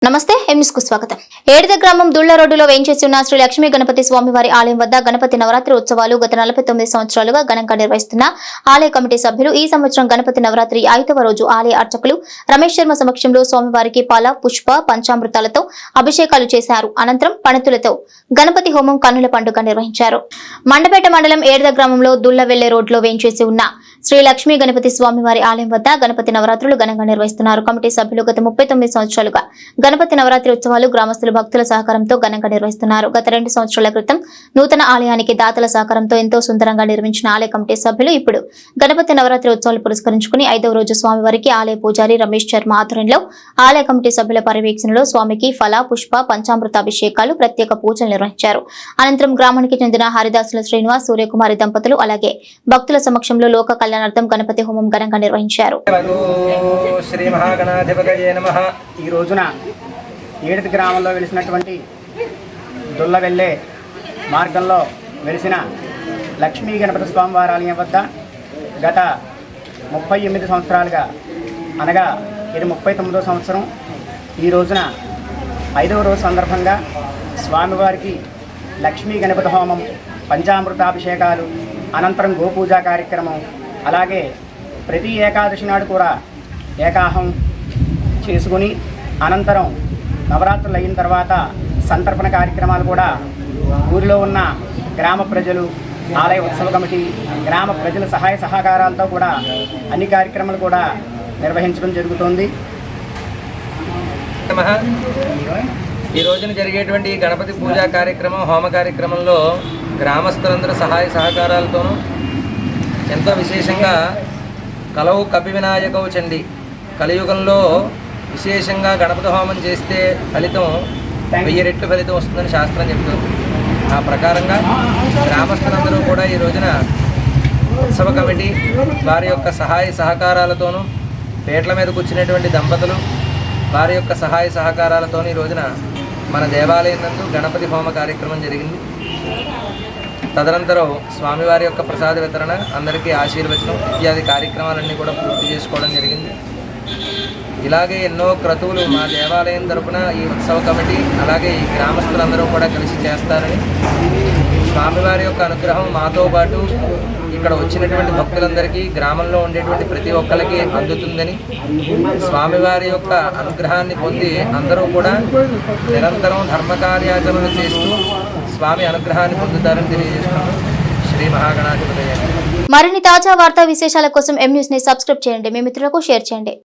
నమస్తే ఎంన్యూస్ కు స్వాగతం. ఏడిద గ్రామం దుళ్ల రోడ్డులో వేంచేసి ఉన్న శ్రీ లక్ష్మీ గణపతి స్వామివారి ఆలయం వద్ద గణపతి నవరాత్రి ఉత్సవాలు గత 49 సంవత్సరాలుగా ఘనంగా నిర్వహిస్తున్న ఆలయ కమిటీ సభ్యులు ఈ సంవత్సరం గణపతి నవరాత్రి 5వ రోజు ఆలయ అర్చకులు రమేష్ శర్మ సమక్షంలో స్వామివారికి పాల పుష్ప పంచామృతాలతో అభిషేకాలు చేశారు. అనంతరం పణతులతో గణపతి హోమం కన్నుల పండుగ నిర్వహించారు. మండపేట మండలం ఏడిద గ్రామంలో దుళ్ల వెళ్లే రోడ్లో వేంచేసి ఉన్న శ్రీ లక్ష్మీ గణపతి స్వామివారి ఆలయం వద్ద గణపతి నవరాత్రులు ఘనంగా నిర్వహిస్తున్నారు. కమిటీ సభ్యులు గత 39 సంవత్సరాలుగా గణపతి నవరాత్రి ఉత్సవాలు గ్రామస్తులు భక్తుల సహకారంతో ఘనంగా నిర్వహిస్తున్నారు. గత 2 సంవత్సరాల క్రితం నూతన ఆలయానికి దాతల సహకారంతో ఎంతో సుందరంగా నిర్మించిన ఆలయ కమిటీ సభ్యులు ఇప్పుడు గణపతి నవరాత్రి ఉత్సవాలు పురస్కరించుకుని 5వ రోజు స్వామివారికి ఆలయ పూజారి రమేష్ శర్మ ఆధ్వర్యంలో ఆలయ కమిటీ సభ్యుల పర్యవేక్షణలో స్వామికి ఫల పుష్ప పంచామృత అభిషేకాలు ప్రత్యేక పూజలు నిర్వహించారు. అనంతరం గ్రామానికి చెందిన హరిదాసుల శ్రీనివాస్ సూర్యకుమారి దంపతులు అలాగే భక్తుల సమక్షంలో లోక కళ్యాణార్థం గణపతి హోమం ఘనంగా నిర్వహించారు. శ్రీ మహాగణాధిపతయే నమః. ఈ రోజున ఏడిద గ్రామంలో వెలిసినటువంటి దుల్ల వెళ్ళే మార్గంలో వెలిసిన లక్ష్మీ గణపతి స్వామివారి ఆలయం వద్ద గత 38 సంవత్సరాలుగా అనగా ఇది 39వ సంవత్సరం ఈ రోజున 5వ రోజు సందర్భంగా స్వామివారికి లక్ష్మీ గణపతి హోమం పంచామృతాభిషేకాలు అనంతరం గోపూజా కార్యక్రమం అలాగే ప్రతి ఏకాదశి నాడు కూడా ఏకాహం చేసుకుని అనంతరం నవరాత్రులు అయిన తర్వాత సంతర్పణ కార్యక్రమాలు కూడా ఊరిలో ఉన్న గ్రామ ప్రజలు ఆలయ ఉత్సవ కమిటీ గ్రామ ప్రజల సహాయ సహకారాలతో కూడా అన్ని కార్యక్రమాలు కూడా నిర్వహించడం జరుగుతుంది. ఈ రోజున జరిగేటువంటి గణపతి పూజా కార్యక్రమం హోమ కార్యక్రమంలో గ్రామస్తులందరూ సహాయ సహకారాలతోనూ ఎంతో విశేషంగా కలవు కపి వినాయకవు చండి కలియుగంలో విశేషంగా గణపతి హోమం చేస్తే ఫలితం 1000 రెట్లు ఫలితం వస్తుందని శాస్త్రం చెప్తుంది. ఆ ప్రకారంగా గ్రామస్తులందరూ కూడా ఈ రోజున ఉత్సవ కమిటీ వారి యొక్క సహాయ సహకారాలతోనూ పేట్ల మీద కూర్చునేటువంటి దంపతులు వారి యొక్క సహాయ సహకారాలతో ఈ రోజున మన దేవాలయం నందు గణపతి హోమ కార్యక్రమం జరిగింది. తదనంతరం స్వామివారి యొక్క ప్రసాద వితరణ అందరికీ ఆశీర్వచనం ఇత్యాది కార్యక్రమాలన్నీ కూడా పూర్తి చేసుకోవడం జరిగింది. ఇలాగే ఎన్నో క్రతువులు మా దేవాలయం తరపున ఈ ఉత్సవ కమిటీ అలాగే ఈ గ్రామస్తులందరూ కూడా కలిసి చేస్తారని స్వామివారి యొక్క అనుగ్రహం మాతో పాటు ఇక్కడ వచ్చినటువంటి భక్తులందరికీ గ్రామంలో ఉండేటువంటి ప్రతి ఒక్కరికి అందుతుందని స్వామివారి యొక్క అనుగ్రహాన్ని పొంది అందరూ కూడా నిరంతరం ధర్మకార్యాచరణ చేస్తూ స్వామి అనుగ్రహాన్ని పొందుతారని తెలియజేస్తున్నాను. శ్రీ మహాగణాధిపతయే. మరిన్ని తాజా వార్తా విశేషాల కోసం ఎంన్యూస్ ని సబ్స్క్రైబ్ చేయండి. మీ మిత్రులకు షేర్ చేయండి.